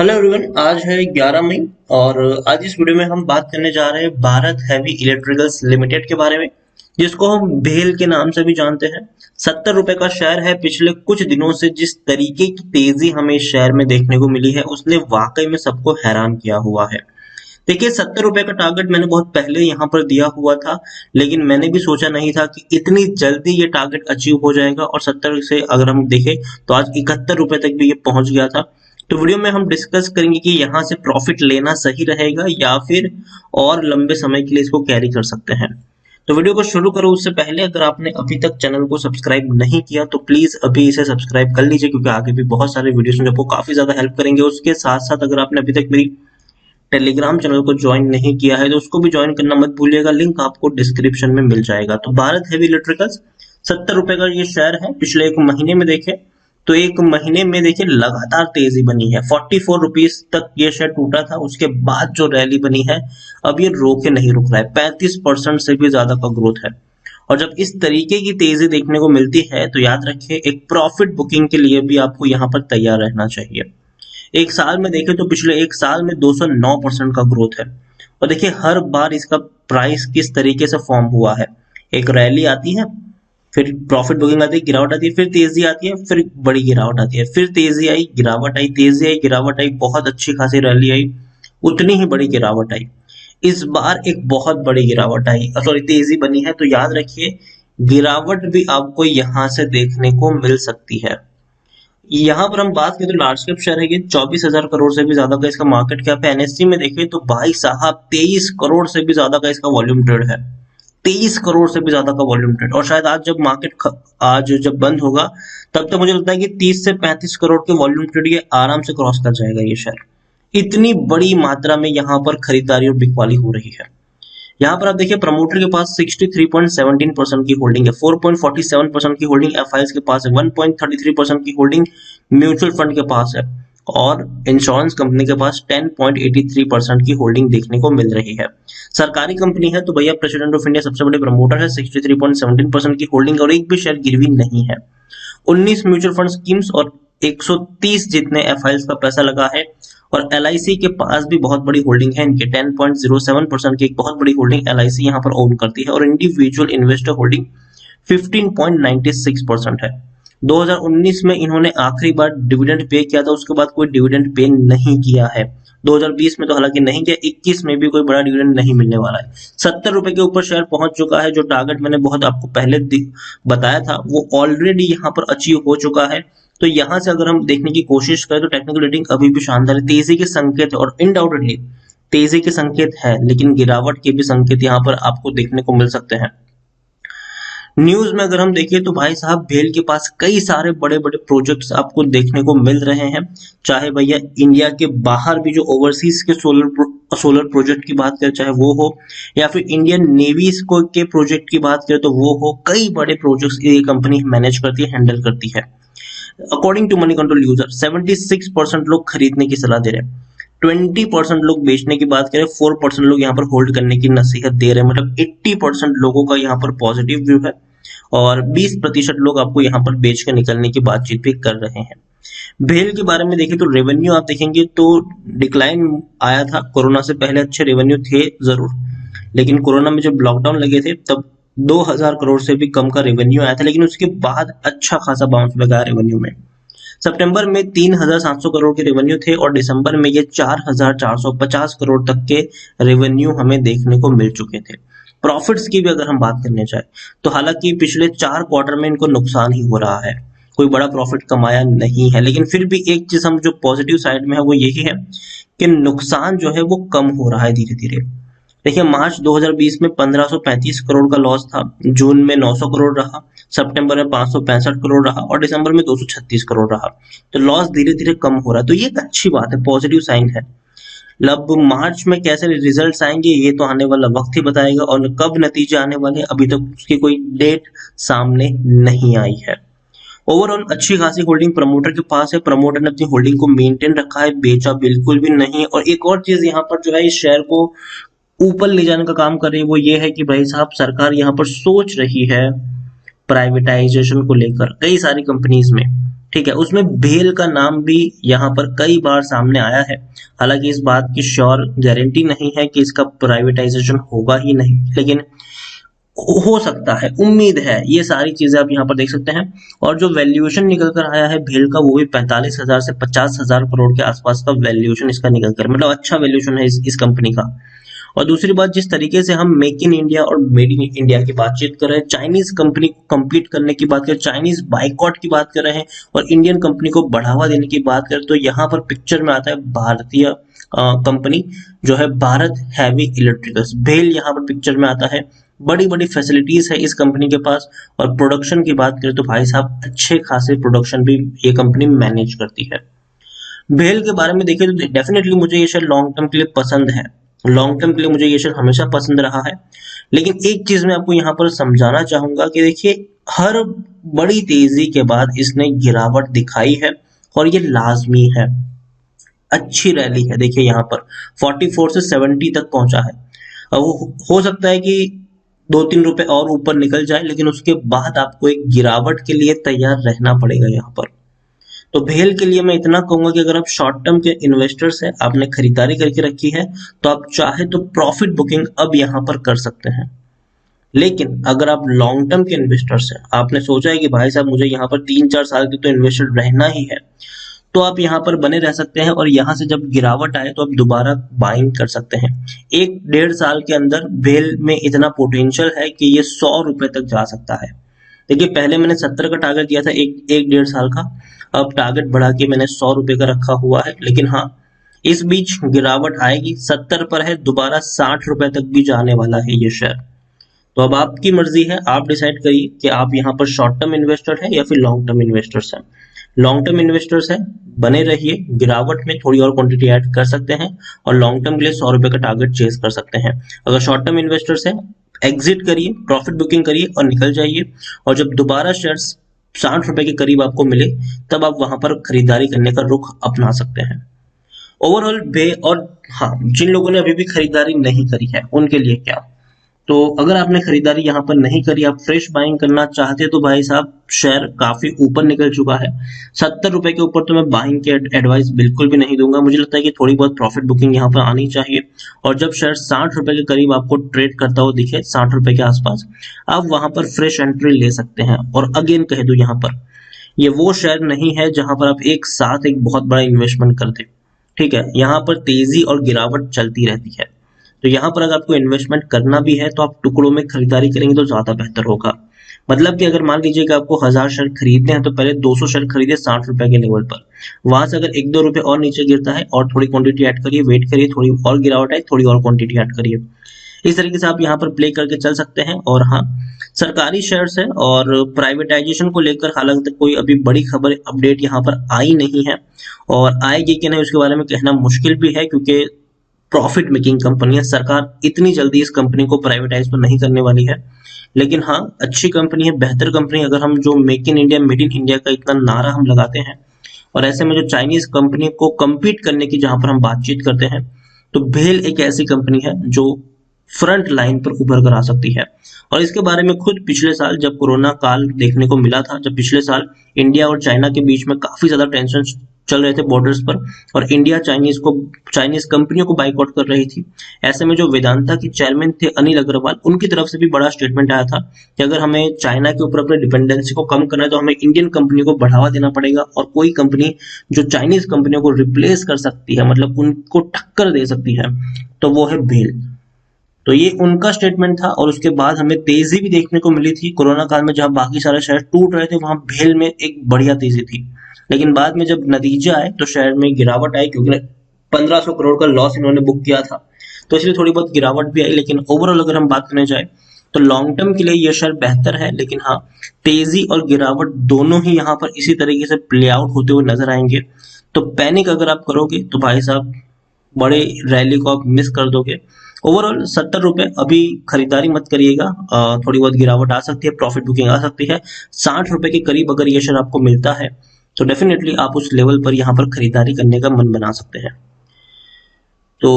Hello everyone, आज है 11 मई और आज इस वीडियो में हम बात करने जा रहे हैं भारत हैवी इलेक्ट्रिकल्स लिमिटेड के बारे में, जिसको हम भेल के नाम से भी जानते हैं। 70 रुपए का शेयर है। पिछले कुछ दिनों से जिस तरीके की तेजी हमें इस शेयर में देखने को मिली है, उसने वाकई में सबको हैरान किया हुआ है। देखिए, 70 रुपए का टारगेट मैंने बहुत पहले यहाँ पर दिया हुआ था, लेकिन मैंने भी सोचा नहीं था कि इतनी जल्दी ये टारगेट अचीव हो जाएगा और 70 से अगर हम देखें तो आज 71 रुपए तक भी ये पहुंच गया था। तो वीडियो में हम डिस्कस करेंगे कि यहाँ से प्रॉफिट लेना सही रहेगा या फिर और लंबे समय के लिए इसको कैरी कर सकते हैं। तो वीडियो को शुरू करो उससे पहले अगर आपने अभी तक चैनल को सब्सक्राइब नहीं किया तो प्लीज अभी इसे सब्सक्राइब कर लीजिए, क्योंकि आगे भी बहुत सारे वीडियोस हैं जो आपको काफी ज्यादा हेल्प करेंगे। उसके साथ साथ अगर आपने अभी तक मेरी टेलीग्राम चैनल को ज्वाइन नहीं किया है तो उसको भी ज्वाइन करना मत भूलिएगा, लिंक आपको डिस्क्रिप्शन में मिल जाएगा। तो भारत हेवी इलेक्ट्रिकल्स 70 रुपए का ये शेयर है। पिछले एक महीने में देखें तो एक महीने में देखिए लगातार तेजी बनी है। 44 रुपीज तक ये शेयर टूटा था, उसके बाद जो रैली बनी है अब ये रोके नहीं रुक रहा है। 35% से भी ज्यादा का ग्रोथ है। और जब इस तरीके की तेजी देखने को मिलती है तो याद रखिए, एक प्रॉफिट बुकिंग के लिए भी आपको यहाँ पर तैयार रहना चाहिए। एक साल में देखें तो पिछले एक साल में 209% का ग्रोथ है। और देखिए हर बार इसका प्राइस किस तरीके से फॉर्म हुआ है। एक रैली आती है, फिर प्रॉफिट बुकिंग आती है, गिरावट आती है, फिर तेजी आती है, फिर बड़ी गिरावट आती है, फिर तेजी आई, गिरावट आई, तेजी आई, गिरावट आई, बहुत अच्छी खासी रैली आई, उतनी ही बड़ी गिरावट आई। इस बार एक बहुत बड़ी गिरावट आई, सॉरी तेजी बनी है। तो याद रखिए, गिरावट भी आपको यहां से देखने को मिल सकती है। यहाँ पर हम बात करें तो लार्ज कैप शेयर है ये, 24,000 करोड़ से भी ज्यादा का इसका मार्केट कैप है। एनएससी में देखें तो भाई साहब 23 करोड़ से भी ज्यादा का इसका वॉल्यूम ट्रेड है। 23 करोड़ से भी ज्यादा का वॉल्यूम ट्रेड। और शायद आज जब आज जब बंद होगा तब तक मुझे लगता है कि 30 से 35 करोड़ के वॉल्यूम ट्रेड ये आराम से क्रॉस कर जाएगा ये शेयर। इतनी बड़ी मात्रा में यहाँ पर खरीदारी और बिकवाली हो रही है। यहाँ पर आप देखिए, प्रमोटर के पास 63.17% की होल्डिंग है, 4.47% की होल्डिंग एफआईएस के पास है, 1.33% की होल्डिंग म्यूचुअल फंड के पास है और इंश्योरेंस कंपनी के पास 10.83% की होल्डिंग देखने को मिल रही है। सरकारी कंपनी है तो भैया प्रेसिडेंट ऑफ इंडिया सबसे बड़े प्रमोटर है, 63.17% की होल्डिंग और एक भी शेयर गिरवी नहीं है। 19 म्यूचुअल फंड स्कीम्स और 130 जितने एफआईएस का पैसा लगा है। और एलआईसी के पास भी बहुत बड़ी होल्डिंग है इनके, 10.07% की एक बहुत बड़ी होल्डिंग एलआईसी यहाँ पर ओन करती है। और इंडिविजुअल इन्वेस्टर होल्डिंग 15.96% है। 2019 में इन्होंने आखिरी बार डिविडेंड पे किया था, उसके बाद कोई डिविडेंड पे नहीं किया है। 2020 में तो हालांकि नहीं किया, 21 में भी कोई बड़ा डिविडेंड नहीं मिलने वाला है। 70 रुपए के ऊपर शेयर पहुंच चुका है। जो टारगेट मैंने बहुत आपको पहले बताया था वो ऑलरेडी यहाँ पर अचीव हो चुका है। तो यहाँ से अगर हम देखने की कोशिश करें तो टेक्निकल रेटिंग अभी भी शानदार है। तेजी के संकेत और इनडाउटेडली तेजी के संकेत है, लेकिन गिरावट के भी संकेत यहाँ पर आपको देखने को मिल सकते हैं। न्यूज में अगर हम देखें तो भाई साहब भेल के पास कई सारे बड़े बड़े प्रोजेक्ट्स आपको देखने को मिल रहे हैं। चाहे भैया इंडिया के बाहर भी जो ओवरसीज के सोलर प्रोजेक्ट की बात करें, चाहे वो हो या फिर इंडियन नेवी को के प्रोजेक्ट की बात करें तो वो हो, कई बड़े प्रोजेक्ट्स ये कंपनी मैनेज करती है, हैंडल करती है। According to Moneycontrol user 76% लोग खरीदने की सलाह दे रहे हैं, 20% लोग बेचने की बात करें, 4% लोग यहाँ पर होल्ड करने की नसीहत दे रहे हैं। मतलब 80% लोगों का यहाँ पर पॉजिटिव व्यू है और 20% लोग आपको यहाँ पर बेच के निकलने की बातचीत भी कर रहे हैं। भेल के बारे में देखें तो रेवेन्यू आप देखेंगे तो डिक्लाइन आया था। कोरोना से पहले अच्छे रेवेन्यू थे जरूर, लेकिन कोरोना में जब लॉकडाउन लगे थे तब 2000 करोड़ से भी कम का रेवेन्यू आया था, लेकिन उसके बाद अच्छा खासा बाउंस लगा रेवेन्यू में। सितंबर में 3700 करोड़ के रेवेन्यू थे और दिसंबर में ये 4450 करोड़ तक के रेवेन्यू हमें देखने को मिल चुके थे। प्रॉफिट्स की भी अगर हम बात करने जाए तो हालांकि पिछले 4 क्वार्टर में इनको नुकसान ही हो रहा है, कोई बड़ा प्रॉफिट कमाया नहीं है। लेकिन फिर भी एक चीज हम जो पॉजिटिव साइड में है वो यही है कि नुकसान जो है वो कम हो रहा है धीरे धीरे। देखिए, मार्च 2020 में 1535 करोड़ का लॉस था, जून में 900 करोड़ रहा, सितंबर में 565 करोड़ रहा और दिसंबर में 236 करोड़ रहा। तो लॉस धीरे धीरे कम हो रहा है, तो ये एक अच्छी बात है, पॉजिटिव साइन है। अब मार्च में कैसे रिजल्ट्स आएंगे ये तो आने वाला वक्त ही बताएगा, और कब नतीजे आने वाले अभी तक उसकी कोई डेट सामने नहीं आई है। ओवरऑल अच्छी खासी होल्डिंग प्रमोटर के पास है, प्रमोटर ने अपनी होल्डिंग को मेंटेन रखा है, बेचा बिल्कुल भी नहीं। और एक और चीज यहाँ पर जो है इस शेयर को ऊपर ले जाने का काम कर रही है वो ये है कि भाई साहब सरकार यहाँ पर सोच रही है प्राइवेटाइजेशन को लेकर कई सारी कंपनीज में। ठीक है, उसमें भेल का नाम भी यहाँ पर कई बार सामने आया है। हालांकि इस बात की श्योर गारंटी नहीं है कि इसका प्राइवेटाइजेशन होगा ही नहीं, लेकिन हो सकता है, उम्मीद है। ये सारी चीजें आप यहाँ पर देख सकते हैं। और जो वैल्यूएशन निकल कर आया है भेल का, वो भी 45,000 से 50,000 करोड़ के आसपास का वैल्यूएशन इसका निकल कर, मतलब अच्छा वैल्यूएशन है इस कंपनी का। और दूसरी बात, जिस तरीके से हम मेक इन इंडिया और मेड इन इंडिया की बातचीत कर रहे हैं, चाइनीज कंपनी को कम्पीट करने की बात करें, चाइनीज बाइकआउट की बात कर रहे हैं और इंडियन कंपनी को बढ़ावा देने की बात करें, तो यहाँ पर पिक्चर में आता है भारतीय कंपनी जो है भारत हैवी इलेक्ट्रिकल्स, भेल यहाँ पर पिक्चर में आता है। बड़ी बड़ी फैसिलिटीज है इस कंपनी के पास। और प्रोडक्शन की बात करें तो भाई साहब अच्छे खासे प्रोडक्शन भी ये कंपनी मैनेज करती है। भेल के बारे में देखें तो डेफिनेटली मुझे ये शेयर लॉन्ग टर्म के लिए पसंद है, लॉन्ग टर्म के लिए मुझे ये शेयर हमेशा पसंद रहा है। लेकिन एक चीज मैं आपको यहाँ पर समझाना चाहूंगा कि देखिए, हर बड़ी तेजी के बाद इसने गिरावट दिखाई है और ये लाजमी है। अच्छी रैली है, देखिए यहाँ पर 44 से 70 तक पहुंचा है। अब वो हो सकता है कि 2-3 रुपए और ऊपर निकल जाए, लेकिन उसके बाद आपको एक गिरावट के लिए तैयार रहना पड़ेगा यहाँ पर। तो भेल के लिए मैं इतना कहूंगा कि अगर आप शॉर्ट टर्म के इन्वेस्टर्स हैं, आपने खरीदारी करके रखी है, तो आप चाहे तो प्रॉफिट बुकिंग अब यहाँ पर कर सकते हैं। लेकिन अगर आप लॉन्ग टर्म के इन्वेस्टर्स हैं, आपने सोचा है कि भाई साहब मुझे यहाँ पर 3-4 साल के तो इन्वेस्टर रहना ही है, तो आप यहाँ पर बने रह सकते हैं और यहाँ से जब गिरावट आए तो आप दोबारा बाइंग कर सकते हैं। 1-1.5 साल के अंदर भेल में इतना पोटेंशियल है कि ये 100 रुपए तक जा सकता है। देखिए, पहले मैंने 70 का टारगेट दिया था 1-1.5 साल का, अब टारगेट बढ़ा के मैंने 100 रुपए का रखा हुआ है। लेकिन हाँ, इस बीच गिरावट आएगी, 70 पर है, दोबारा 60 रुपए तक भी जाने वाला है ये शेयर। तो अब आपकी मर्जी है, आप डिसाइड करिए कि आप यहाँ पर शॉर्ट टर्म इन्वेस्टर है या फिर लॉन्ग टर्म इन्वेस्टर्स हैं। लॉन्ग टर्म इन्वेस्टर्स है, बने रहिए, गिरावट में थोड़ी और क्वांटिटी ऐड कर सकते हैं और लॉन्ग टर्म के लिए 100 रुपए का टारगेट चेस कर सकते हैं। अगर शॉर्ट टर्म इन्वेस्टर्स है, एग्जिट करिए, प्रॉफिट बुकिंग करिए और निकल जाइए। और जब दोबारा शेयर्स 60 रुपए के करीब आपको मिले, तब आप वहां पर खरीदारी करने का रुख अपना सकते हैं। ओवरऑल और हाँ, जिन लोगों ने अभी भी खरीदारी नहीं करी है उनके लिए क्या, तो अगर आपने खरीदारी यहाँ पर नहीं करी, आप फ्रेश बाइंग करना चाहते हैं, तो भाई साहब शेयर काफी ऊपर निकल चुका है। 70 रुपए के ऊपर तो मैं बाइंग की एडवाइस बिल्कुल भी नहीं दूंगा। मुझे लगता है कि थोड़ी बहुत प्रॉफिट बुकिंग यहाँ पर आनी चाहिए। और जब शेयर 60 रुपए के करीब आपको ट्रेड करता हुआ दिखे, 60 रुपए के आसपास, आप वहां पर फ्रेश एंट्री ले सकते हैं। और अगेन कह दूं, यहाँ पर ये वो शेयर नहीं है जहां पर आप एक साथ एक बहुत बड़ा इन्वेस्टमेंट कर दे। ठीक है, यहाँ पर तेजी और गिरावट चलती रहती है। तो यहाँ पर अगर आपको इन्वेस्टमेंट करना भी है तो आप टुकड़ों में खरीदारी करेंगे तो ज्यादा बेहतर होगा। मतलब कि अगर मान लीजिए कि आपको 1000 शेयर खरीदने हैं, तो पहले 200 शेयर खरीदिए 60 रुपए के लेवल पर। वहां से अगर 1-2 रुपए और नीचे गिरता है, और थोड़ी क्वांटिटी ऐड करिए, वेट करिए, थोड़ी और गिरावट आए, थोड़ी और क्वांटिटी ऐड करिए। इस तरीके से आप यहाँ पर प्ले करके चल सकते हैं। और हाँ, सरकारी शेयर्स है और प्राइवेटाइजेशन को लेकर हालांकि कोई अभी बड़ी खबर अपडेट यहाँ पर आई नहीं है, और आएगी कि नहीं उसके बारे में कहना मुश्किल भी है, क्योंकि प्रॉफिट मेकिंग कंपनी है। सरकार इतनी जल्दी इस कंपनी को प्राइवेटाइज तो नहीं करने वाली है। लेकिन हाँ, अच्छी कंपनी है, बेहतर कंपनी। अगर हम जो make in India, made in India का इतना नारा हम लगाते हैं, और ऐसे में जो चाइनीज कंपनी को कम्पीट करने की जहां पर हम बातचीत करते हैं, तो भेल एक ऐसी कंपनी है जो फ्रंट लाइन पर उभर कर आ सकती है। और इसके बारे में खुद पिछले साल जब कोरोना काल देखने को मिला था, जब पिछले साल इंडिया और चाइना के बीच में काफी ज्यादा टेंशन चल रहे थे बॉर्डर्स पर, और इंडिया चाइनीज कंपनियों को बाइकआउट कर रही थी, ऐसे में जो वेदांता के चेयरमैन थे अनिल अग्रवाल, उनकी तरफ से भी बड़ा स्टेटमेंट आया था कि अगर हमें चाइना के ऊपर अपने डिपेंडेंसी को कम करना है, तो हमें इंडियन कंपनी को बढ़ावा देना पड़ेगा। और कोई कंपनी जो चाइनीज कंपनियों को रिप्लेस कर सकती है, मतलब उनको टक्कर दे सकती है, तो वो है भेल। तो ये उनका स्टेटमेंट था। और उसके बाद हमें तेजी भी देखने को मिली थी कोरोना काल में, जहां बाकी सारे शेयर टूट रहे थे, वहां भेल में एक बढ़िया तेजी थी। लेकिन बाद में जब नतीजा आए तो शेयर में गिरावट आई, क्योंकि 1500 करोड़ का लॉस इन्होंने बुक किया था, तो इसलिए थोड़ी बहुत गिरावट भी आई। लेकिन ओवरऑल अगर हम बात करने जाए तो लॉन्ग टर्म के लिए ये शेयर बेहतर है। लेकिन हाँ, तेजी और गिरावट दोनों ही यहाँ पर इसी तरीके से प्ले आउट होते हुए नजर आएंगे। तो पैनिक अगर आप करोगे तो भाई साहब बड़े रैली को आप मिस कर दोगे। ओवरऑल 70 रुपए अभी खरीदारी मत करिएगा, थोड़ी बहुत गिरावट आ सकती है, प्रॉफिट बुकिंग आ सकती है। 60 रुपए के करीब अगर ये शेयर आपको मिलता है, तो डेफिनेटली आप उस लेवल पर यहाँ पर खरीदारी करने का मन बना सकते हैं। तो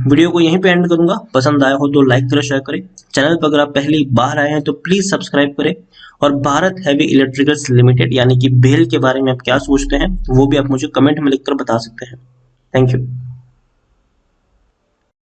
वीडियो को यहीं पे एंड करूंगा। पसंद आया हो तो लाइक करें, शेयर करें। चैनल पर अगर आप पहली बार आए हैं तो प्लीज सब्सक्राइब करें। और भारत हैवी इलेक्ट्रिकल्स लिमिटेड यानी कि भेल के बारे में आप क्या सोचते हैं वो भी आप मुझे कमेंट में लिखकर बता सकते हैं। Thank you.